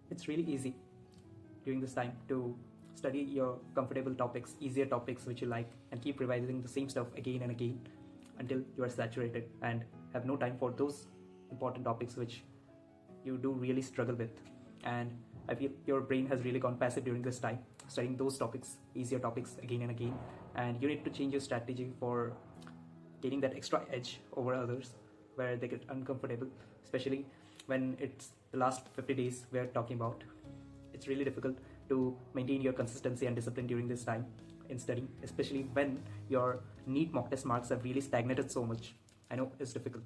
It's really easy during this time to study your comfortable topics, easier topics which you like, and keep revising the same stuff again and again until you are saturated and have no time for those important topics which you do really struggle with. And I feel your brain has really gone passive during this time, studying those topics, easier topics again and again, and you need to change your strategy for gaining that extra edge over others where they get uncomfortable, especially when it's the last 50 days we're talking about. It's really difficult to maintain your consistency and discipline during this time in studying, especially when your NEET mock test marks have really stagnated so much. I know it's difficult.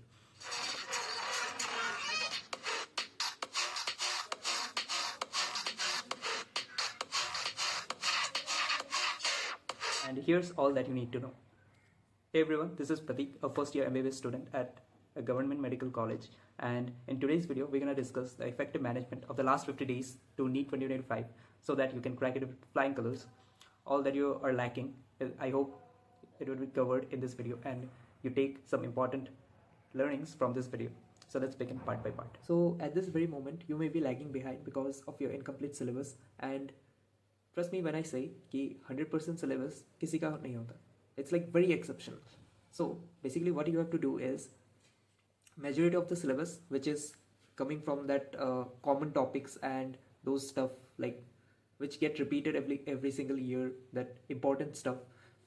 And here's all that you need to know. Hey everyone, this is Pratik, a first year MBBS student at a government medical college, and in today's video we're going to discuss the effective management of the last 50 days to NEET 2025 so that you can crack it with flying colors. All that you are lacking, I hope it will be covered in this video and you take some important learnings from this video. So let's begin part by part. So at this very moment you may be lagging behind because of your incomplete syllabus, and trust me when I say कि 100% syllabus किसी का नहीं होता. It's like very exceptional. So basically what you have to do is majority of the syllabus which is coming from that common topics and those stuff like which get repeated every single year, that important stuff.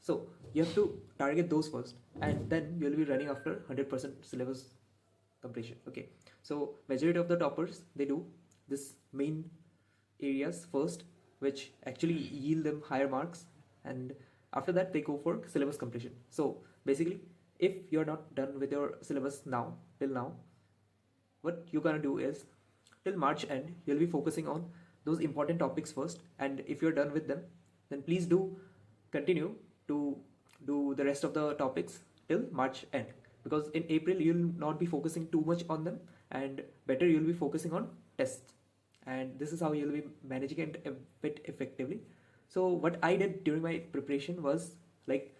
So you have to target those first, and then you'll be running after 100% syllabus completion. Okay, so majority of the toppers, they do this main areas first, which actually yield them higher marks, and after that they go for syllabus completion. So basically if you're not done with your syllabus now, till now, what you're gonna do is till March end you'll be focusing on those important topics first, and if you're done with them then please do continue to do the rest of the topics till March end, because in April you'll not be focusing too much on them, and better you'll be focusing on tests, and this is how you'll be managing it a bit effectively. So what I did during my preparation was like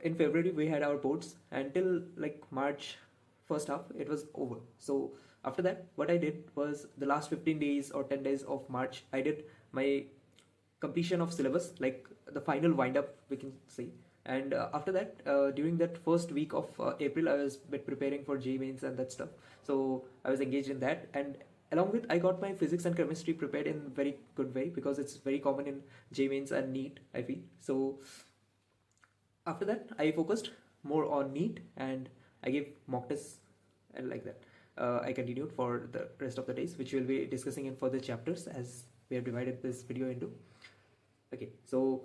in February we had our boards, until like March first half it was over. So after that what I did was the last 15 days or 10 days of March I did my completion of syllabus, like the final wind up we can say. And after that during that first week of April I was bit preparing for J mains and that stuff, so I was engaged in that, and along with I got my physics and chemistry prepared in very good way because it's very common in J mains and NEET, I feel. So after that I focused more on NEET and I gave mock tests, and like that I continued for the rest of the days, which we'll be discussing in further chapters as we have divided this video into. Okay, so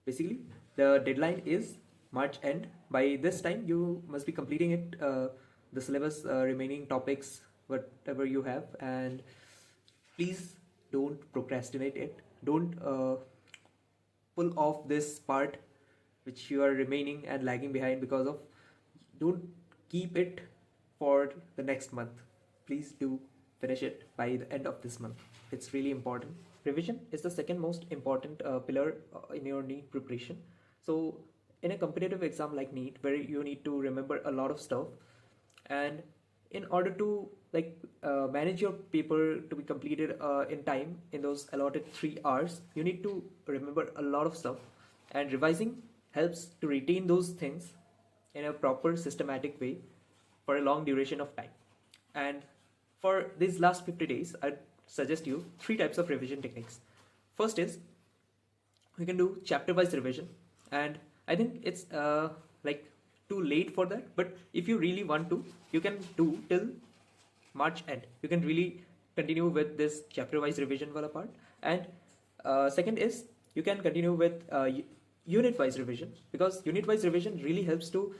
basically the deadline is March end. By this time you must be completing it, the syllabus, remaining topics, whatever you have, and please don't procrastinate it. Don't pull off this part which you are remaining and lagging behind because of. Don't keep it for the next month. Please do finish it by the end of this month. It's really important. Revision is the second most important pillar in your NEET preparation. So in a competitive exam like NEET, where you need to remember a lot of stuff, and in order to like manage your paper to be completed in time in those allotted 3 hours, you need to remember a lot of stuff, and revising helps to retain those things in a proper systematic way for a long duration of time. And for these last 50 days I'd suggest you 3 types of revision techniques. First is we can do chapter wise revision, and I think it's like too late for that, but if you really want to you can do till March end. You can really continue with this chapter wise revision wala part. And second is you can continue with unit wise revision, because unit wise revision really helps to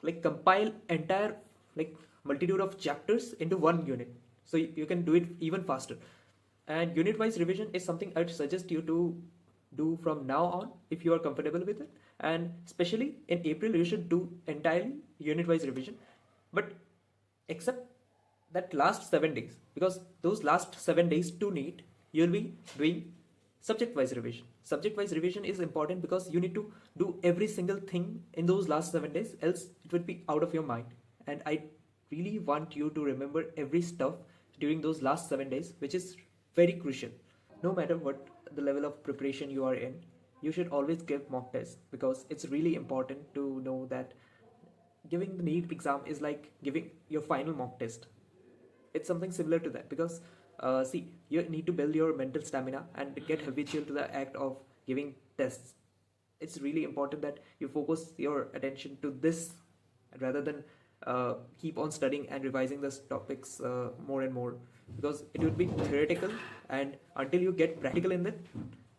like compile entire like multitude of chapters into one unit, so you can do it even faster. And unit wise revision is something I'd suggest you to do from now on if you are comfortable with it, and especially in April you should do entirely unit wise revision, but except that last 7 days, because those last 7 days to NEET you'll be doing subject wise revision. Subject wise revision is important because you need to do every single thing in those last 7 days, else it would be out of your mind. And I really want you to remember every stuff during those last 7 days, which is very crucial. No matter what the level of preparation you are in, you should always give mock tests, because it's really important to know that giving the NEET exam is like giving your final mock test. It's something similar to that, because see, you need to build your mental stamina and get habitual to the act of giving tests. It's really important that you focus your attention to this rather than keep on studying and revising the topics more and more, because it would be theoretical, and until you get practical in it,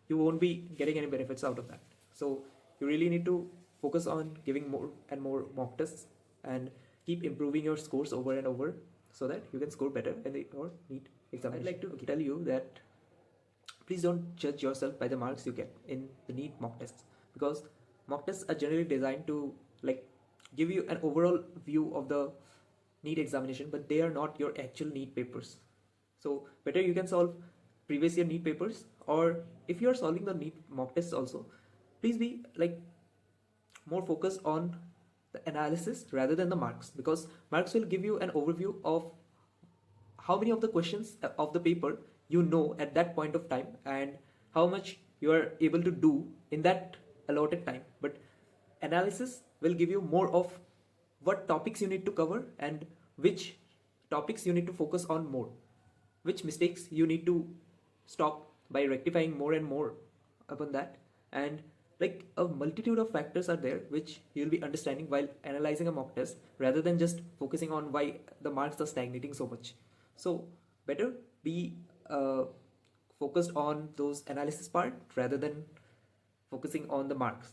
you won't be getting any benefits out of that. So you really need to focus on giving more and more mock tests and keep improving your scores over and over, so that you can score better in your NEET examination. I'd like to tell you that please don't judge yourself by the marks you get in the NEET mock tests, because mock tests are generally designed to like give you an overall view of the NEET examination, but they are not your actual NEET papers. So better you can solve previous year NEET papers, or if you are solving the NEET mock tests also, please be like more focused on the analysis rather than the marks, because marks will give you an overview of how many of the questions of the paper you know at that point of time, and how much you are able to do in that allotted time. But analysis will give you more of what topics you need to cover and which topics you need to focus on more, which mistakes you need to stop by rectifying more and more upon that, and like a multitude of factors are there which you'll be understanding while analyzing a mock test, rather than just focusing on why the marks are stagnating so much. So better be focused on those analysis part rather than focusing on the marks.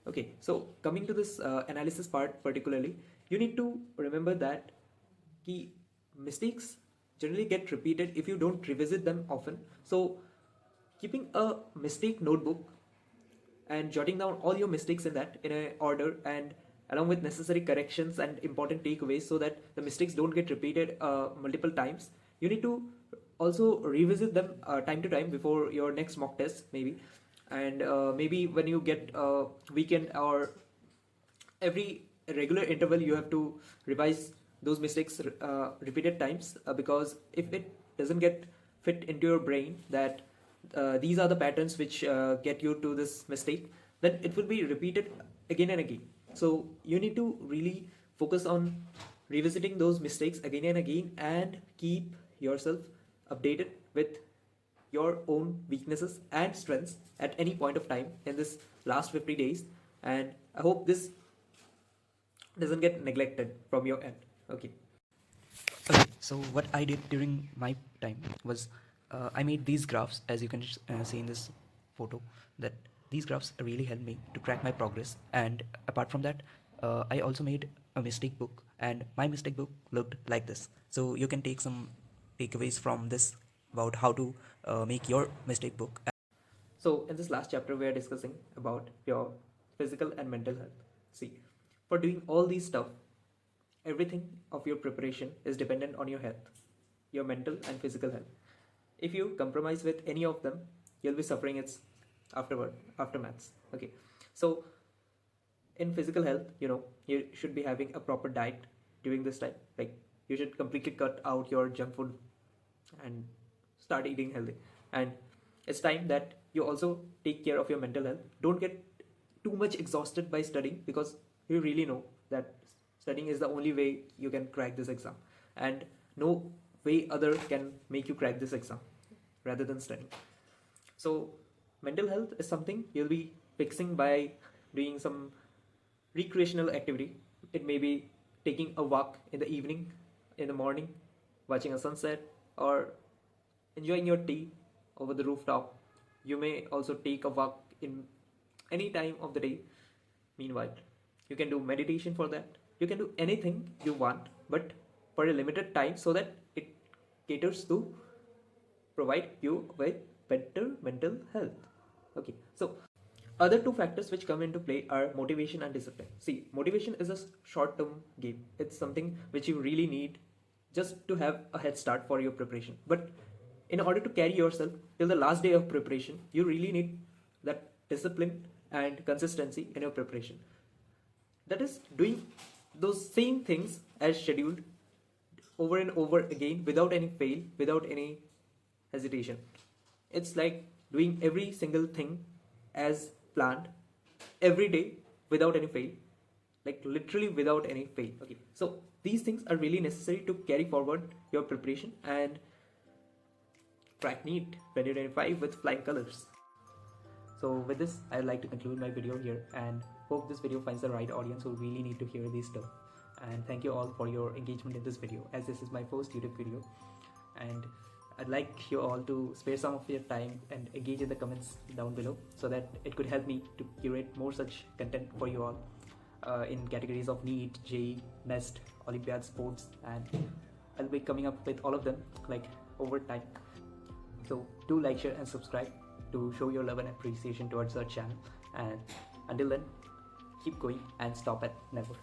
Okay, so coming to this analysis part particularly, you need to remember that key mistakes generally get repeated if you don't revisit them often. So keeping a mistake notebook and jotting down all your mistakes in that in a order, and along with necessary corrections and important takeaways, so that the mistakes don't get repeated multiple times. You need to also revisit them time to time before your next mock test maybe, and maybe when you get a weekend or every regular interval, you have to revise those mistakes repeated times, because if it doesn't get fit into your brain that these are the patterns which get you to this mistake, then it will be repeated again and again. So you need to really focus on revisiting those mistakes again and again, and keep yourself updated with your own weaknesses and strengths at any point of time in this last 50 days. And I hope this doesn't get neglected from your end. Okay, so what I did during my time was I made these graphs, as you can see in this photo, that these graphs really helped me to track my progress. And apart from that, I also made a mistake book, and my mistake book looked like this. So you can take some takeaways from this about how to make your mistake book. So in this last chapter, we are discussing about your physical and mental health. See, for doing all these stuff, everything of your preparation is dependent on your health, your mental and physical health. If you compromise with any of them, you'll be suffering its aftermaths. Okay, so in physical health, you should be having a proper diet during this time. Like, you should completely cut out your junk food and start eating healthy. And it's time that you also take care of your mental health. Don't get too much exhausted by studying, because you really know that studying is the only way you can crack this exam, and no way other can make you crack this exam rather than studying. So mental health is something you'll be fixing by doing some recreational activity. It may be taking a walk in the evening, in the morning, watching a sunset, or enjoying your tea over the rooftop. You may also take a walk in any time of the day. Meanwhile, you can do meditation for that. You can do anything you want, but for a limited time, so that it caters to provide you with better mental health. Okay, so other two factors which come into play are motivation and discipline. See, motivation is a short-term game. It's something which you really need just to have a head start for your preparation. But in order to carry yourself till the last day of preparation, you really need that discipline and consistency in your preparation. That is, doing those same things as scheduled over and over again, without any fail, without any hesitation. It's like doing every single thing as planned every day without any fail, like literally without any fail. Okay, so these things are really necessary to carry forward your preparation and crack NEET 2025 with flying colors. So with this, I'd like to conclude my video here and hope this video finds the right audience who really need to hear this stuff. And thank you all for your engagement in this video, as this is my first YouTube video. And I'd like you all to spare some of your time and engage in the comments down below so that it could help me to curate more such content for you all in categories of NEET, JEE, NEST, Olympiad, sports, and I'll be coming up with all of them like over time. So do like, share and subscribe to show your love and appreciation towards our channel. And until then, keep going and stop at never.